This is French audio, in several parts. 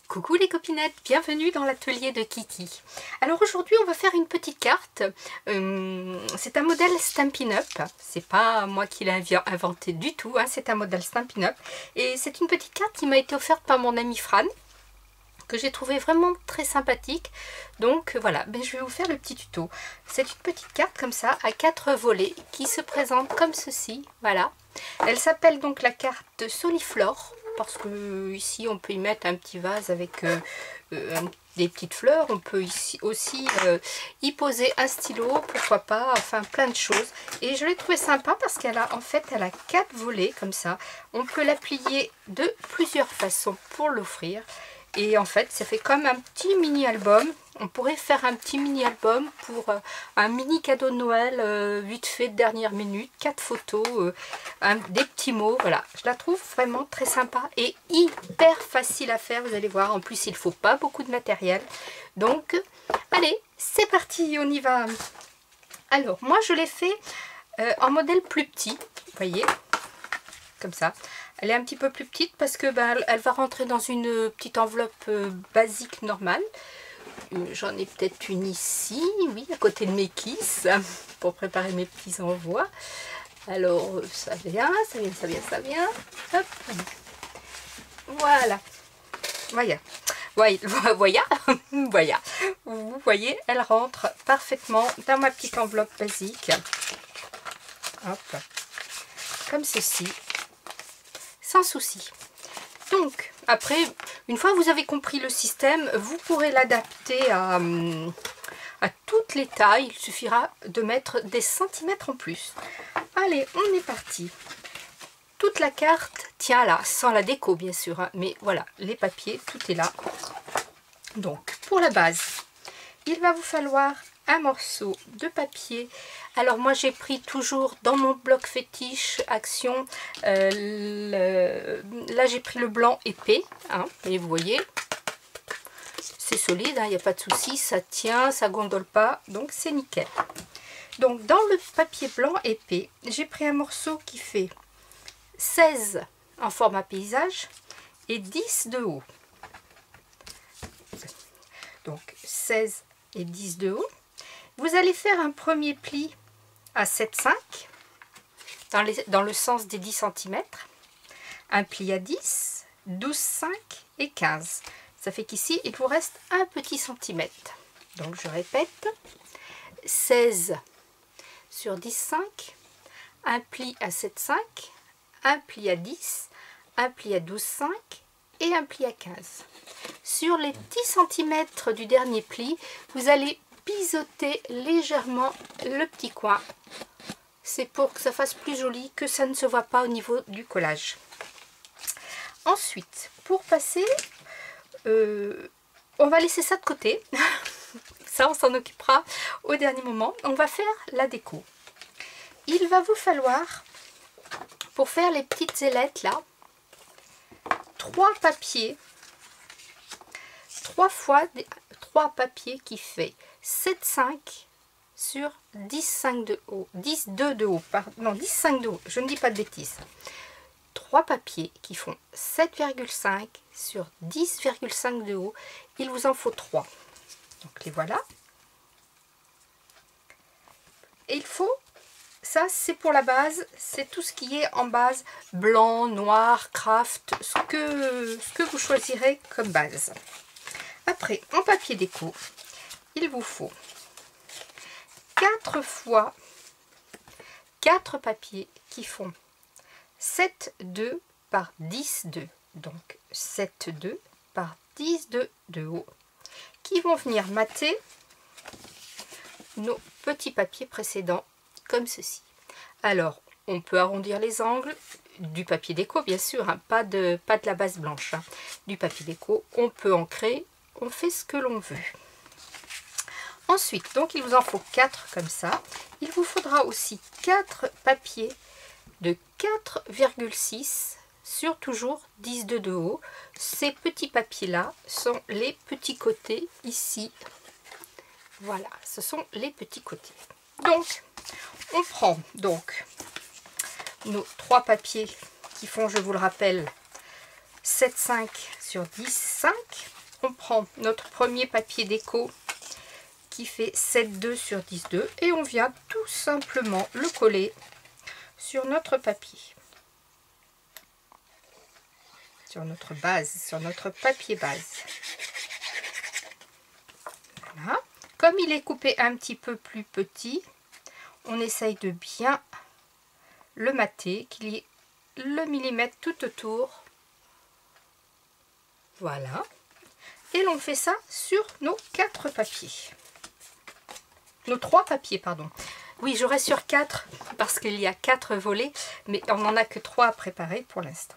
Coucou les copinettes, bienvenue dans l'atelier de Kiki. Alors aujourd'hui on va faire une petite carte. C'est un modèle Stampin' Up. C'est pas moi qui l'ai inventé du tout, hein, c'est un modèle Stampin' Up. Et c'est une petite carte qui m'a été offerte par mon ami Fran, que j'ai trouvé vraiment très sympathique. Donc voilà, je vais vous faire le petit tuto. C'est une petite carte comme ça, à 4 volets, qui se présente comme ceci, voilà. Elle s'appelle donc la carte Soliflore, parce que ici on peut y mettre un petit vase avec des petites fleurs. On peut ici aussi y poser un stylo, pourquoi pas, enfin plein de choses. Et je l'ai trouvé sympa parce qu'elle a en fait elle a 4 volets comme ça. On peut la plier de plusieurs façons pour l'offrir. Et en fait, ça fait comme un petit mini-album. On pourrait faire un petit mini-album pour un mini cadeau de Noël, vite fait, de dernière minute, 4 photos, des petits mots, voilà. Je la trouve vraiment très sympa et hyper facile à faire, vous allez voir. En plus, il ne faut pas beaucoup de matériel. Donc, allez, c'est parti, on y va. Alors, moi, je l'ai fait en modèle plus petit, vous voyez, comme ça. Elle est un petit peu plus petite parce que elle va rentrer dans une petite enveloppe basique normale. J'en ai peut-être une ici, oui, à côté de mes kisses, pour préparer mes petits envois. Alors, ça vient, ça vient, ça vient, ça vient. Hop. Voilà. Voilà. Voilà. Voilà. Vous voyez, elle rentre parfaitement dans ma petite enveloppe basique. Hop. Comme ceci. Sans souci. Donc, après, une fois que vous avez compris le système, vous pourrez l'adapter à toutes les tailles. Il suffira de mettre des centimètres en plus. Allez, on est parti. Toute la carte tient là, sans la déco bien sûr, hein, mais voilà, les papiers, tout est là. Donc, pour la base, il va vous falloir un morceau de papier. Alors moi j'ai pris toujours dans mon bloc fétiche Action, là j'ai pris le blanc épais, hein, et vous voyez, c'est solide, il n'y a pas de souci, ça tient, ça gondole pas, donc c'est nickel. Donc dans le papier blanc épais, j'ai pris un morceau qui fait 16 en format paysage et 10 de haut. Donc 16 et 10 de haut. Vous allez faire un premier pli à 7,5 dans le sens des 10 cm, un pli à 10, 12,5 et 15. Ça fait qu'ici, il vous reste un petit centimètre. Donc je répète, 16 sur 10,5, un pli à 7,5, un pli à 10, un pli à 12,5 et un pli à 15. Sur les 10 cm du dernier pli, vous allez biseauter légèrement le petit coin. C'est pour que ça fasse plus joli, que ça ne se voit pas au niveau du collage. Ensuite, pour passer, on va laisser ça de côté. Ça, on s'en occupera au dernier moment. On va faire la déco. Il va vous falloir, pour faire les petites ailettes là, 3 papiers, 3 papiers qui fait 7,5 sur 10,5 de haut, 10,2 de haut, pardon, non 10,5 de haut, je ne dis pas de bêtises. 3 papiers qui font 7,5 sur 10,5 de haut, il vous en faut 3. Donc les voilà. Et il faut, ça c'est pour la base, c'est tout ce qui est en base, blanc, noir, craft, ce que vous choisirez comme base. Après, en papier déco, il vous faut 4 fois 4 papiers qui font 7,2 par 10,2. Donc 7,2 par 10,2 de haut, qui vont venir mater nos petits papiers précédents, comme ceci. Alors, on peut arrondir les angles du papier déco, bien sûr, hein, pas de la base blanche, hein, du papier déco. On peut ancrer, on fait ce que l'on veut. Ensuite, donc il vous en faut 4 comme ça. Il vous faudra aussi 4 papiers de 4,6 sur toujours 10,2 de haut. Ces petits papiers-là sont les petits côtés ici. Voilà, ce sont les petits côtés. Donc, on prend donc nos 3 papiers qui font, je vous le rappelle, 7,5 sur 10,5. on prend notre premier papier déco qui fait 7,2 sur 10,2 et on vient tout simplement le coller sur notre papier. Sur notre base, sur notre papier base. Voilà. Comme il est coupé un petit peu plus petit, on essaye de bien le mater, qu'il y ait le millimètre tout autour. Voilà. Et l'on fait ça sur nos 4 papiers. Nos 3 papiers, pardon. Oui, j'aurai sur 4 parce qu'il y a 4 volets, mais on n'en a que 3 à préparer pour l'instant.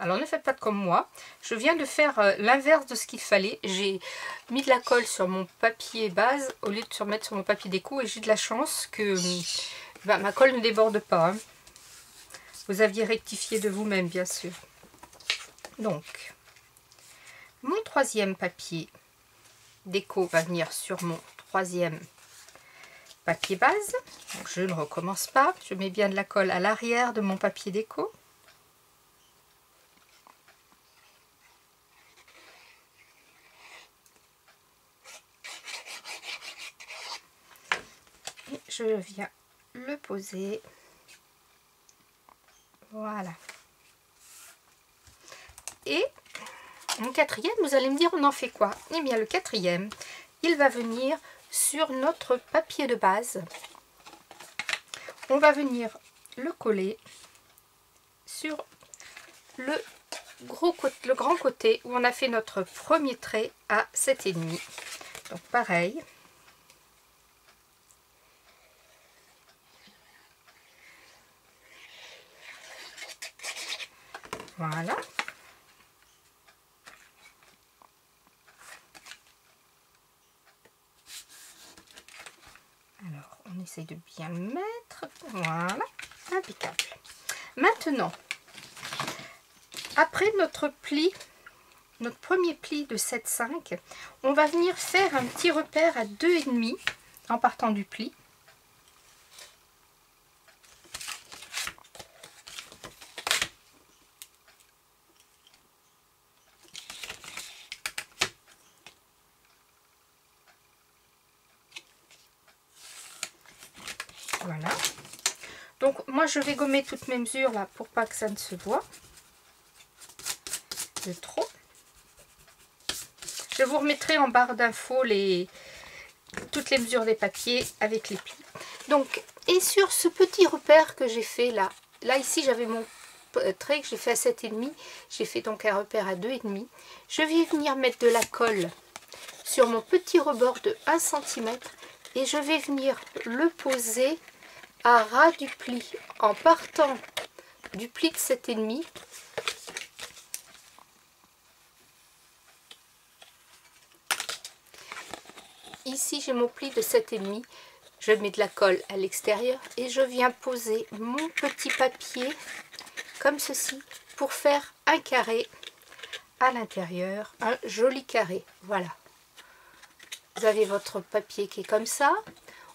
Alors ne faites pas comme moi, je viens de faire l'inverse de ce qu'il fallait. J'ai mis de la colle sur mon papier base au lieu de se remettre sur mon papier déco et j'ai de la chance que ma colle ne déborde pas. Hein. Vous aviez rectifié de vous-même bien sûr. Donc, mon 3e papier déco va venir sur mon 3e papier base. Donc, je ne recommence pas, je mets bien de la colle à l'arrière de mon papier déco. Je viens le poser. Voilà. Et mon 4e, vous allez me dire, on en fait quoi? Eh bien, le 4e, il va venir sur notre papier de base. On va venir le coller sur le grand côté où on a fait notre premier trait à 7,5. Donc, pareil. Voilà. Alors, on essaye de bien le mettre. Voilà. Impeccable. Maintenant, après notre pli, notre premier pli de 7,5, on va venir faire un petit repère à 2,5 en partant du pli. Voilà. Donc moi je vais gommer toutes mes mesures là pour pas que ça ne se voit de trop. Je vous remettrai en barre d'infos toutes les mesures des papiers avec les plis. Donc, et sur ce petit repère que j'ai fait là ici j'avais mon trait que j'ai fait à 7,5, j'ai fait donc un repère à 2,5. Je vais venir mettre de la colle sur mon petit rebord de 1 cm et je vais venir le poser à ras du pli en partant du pli de 7,5. Ici j'ai mon pli de 7,5, je mets de la colle à l'extérieur et je viens poser mon petit papier comme ceci pour faire un carré à l'intérieur, un joli carré. Voilà, vous avez votre papier qui est comme ça,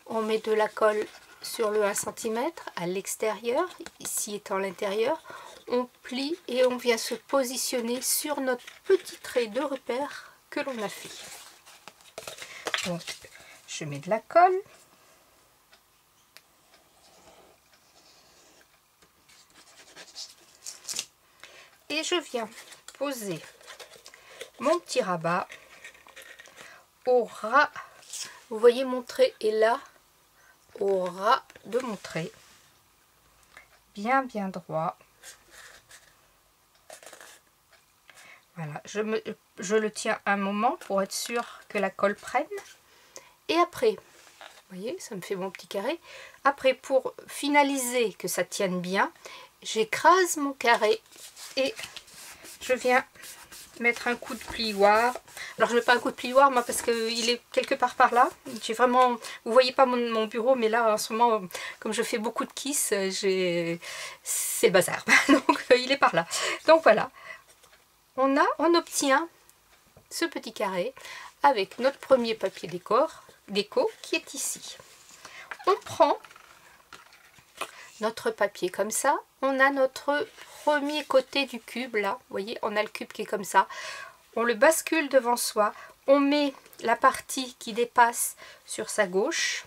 on met de la colle sur le 1 cm à l'extérieur, ici étant l'intérieur, on plie et on vient se positionner sur notre petit trait de repère que l'on a fait. Donc, je mets de la colle. Et je viens poser mon petit rabat au ras. Vous voyez mon trait est là, au ras de mon trait. Bien droit. Voilà, je le tiens un moment pour être sûr que la colle prenne. Et après, vous voyez, ça me fait mon petit carré. Après, pour finaliser que ça tienne bien, j'écrase mon carré et je viens mettre un coup de plioir. Alors, je ne mets pas un coup de plioir, moi, parce qu'il est quelque part par là. J'ai vraiment, vous voyez pas mon bureau, mais là, en ce moment, comme je fais beaucoup de kiss, c'est le bazar. Donc, il est par là. Donc, voilà. On obtient ce petit carré avec notre premier papier décor déco qui est ici. On prend notre papier comme ça, on a notre premier côté du cube là, vous voyez, on a le cube qui est comme ça, on le bascule devant soi, on met la partie qui dépasse sur sa gauche,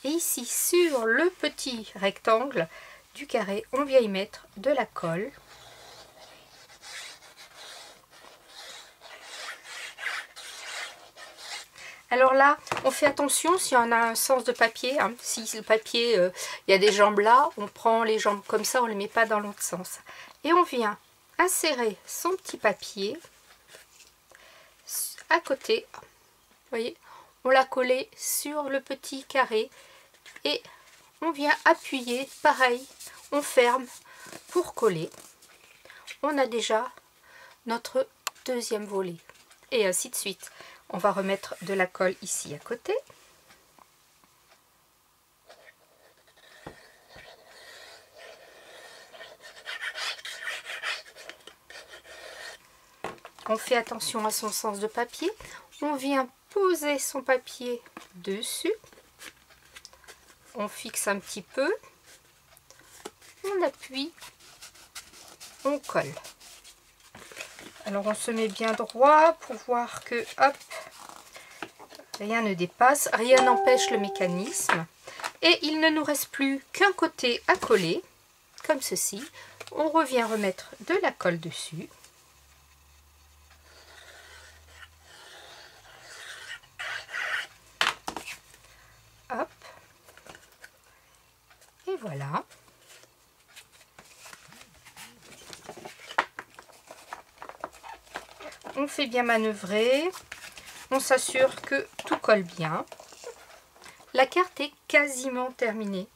et ici sur le petit rectangle du carré, on vient y mettre de la colle. Alors là, on fait attention si on a un sens de papier, hein. Si le papier, il y a des jambes là, on prend les jambes comme ça, on ne les met pas dans l'autre sens. Et on vient insérer son petit papier à côté. Vous voyez, on l'a collé sur le petit carré et on vient appuyer, pareil, on ferme pour coller. On a déjà notre deuxième volet et ainsi de suite. On va remettre de la colle ici à côté. On fait attention à son sens de papier. On vient poser son papier dessus. On fixe un petit peu. On appuie. On colle. Alors on se met bien droit pour voir que hop, rien ne dépasse, rien n'empêche le mécanisme. Et il ne nous reste plus qu'un côté à coller, comme ceci. On revient remettre de la colle dessus. Hop. Et voilà. On fait bien manœuvrer, on s'assure que tout colle bien. La carte est quasiment terminée.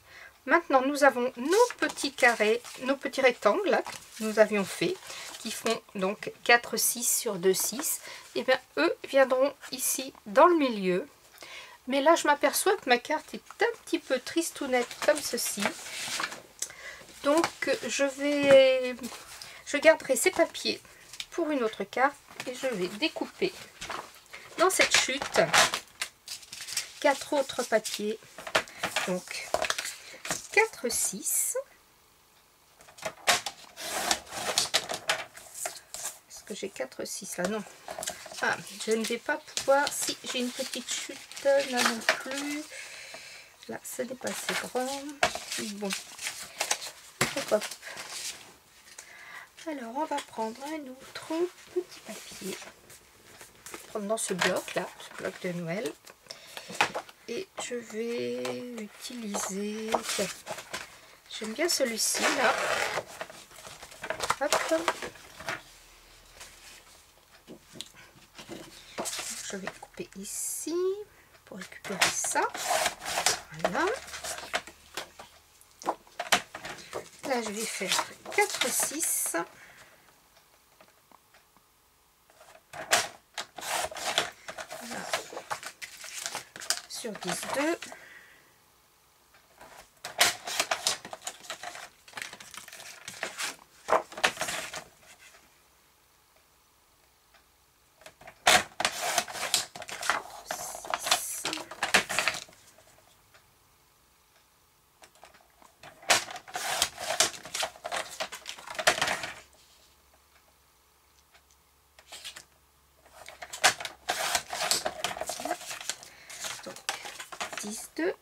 Maintenant, nous avons nos petits carrés, nos petits rectangles là, que nous avions fait, qui font donc 4,6 sur 2,6. Et bien, eux viendront ici dans le milieu. Mais là, je m'aperçois que ma carte est un petit peu tristounette comme ceci. Donc, je garderai ces papiers pour une autre carte. Et je vais découper dans cette chute 4 autres papiers, donc 4, 6. Est-ce que j'ai 4, 6 là? Non. Ah, je ne vais pas pouvoir. Si, j'ai une petite chute, là non plus. Là, ce n'est pas assez grand. Bon. Hop, hop. Alors, on va prendre un autre petit papier. Prendre dans ce bloc là, ce bloc de Noël. Et je vais utiliser. J'aime bien celui-ci là. Hop. Je vais couper ici pour récupérer ça. Voilà. Là, je vais faire 4, 6. Voilà. Sur 10, 2. Deux.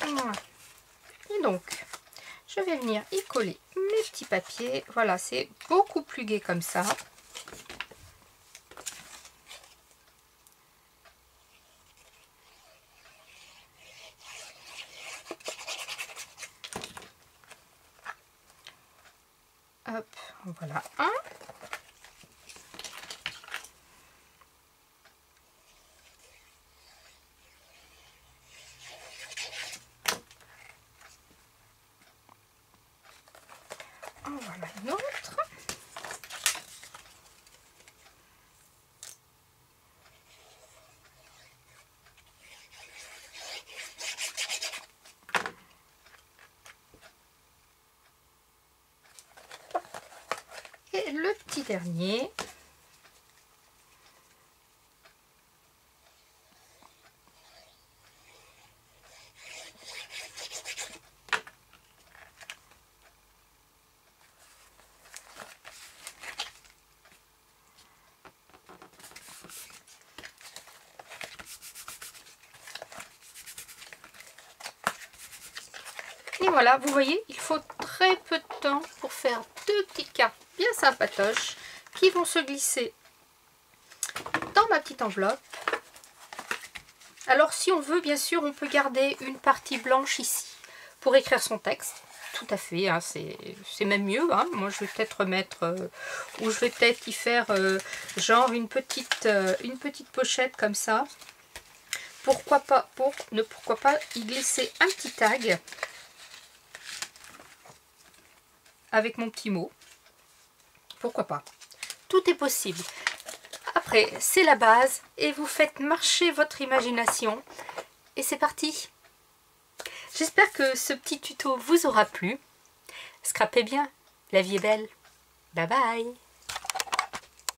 Voilà. Et donc, je vais venir y coller mes petits papiers. Voilà, c'est beaucoup plus gai comme ça. Hop, voilà un. En voilà une autre. Et le petit dernier. Et voilà, vous voyez, il faut très peu de temps pour faire deux petites cartes bien sympatoches qui vont se glisser dans ma petite enveloppe. Alors si on veut, bien sûr, on peut garder une partie blanche ici pour écrire son texte. Tout à fait, hein, c'est même mieux. Hein. Moi, je vais peut-être remettre, ou je vais peut-être y faire genre une petite pochette comme ça. Pourquoi pas y glisser un petit tag avec mon petit mot. Pourquoi pas? Tout est possible. Après, c'est la base et vous faites marcher votre imagination. Et c'est parti. J'espère que ce petit tuto vous aura plu. Scrapez bien. La vie est belle. Bye bye.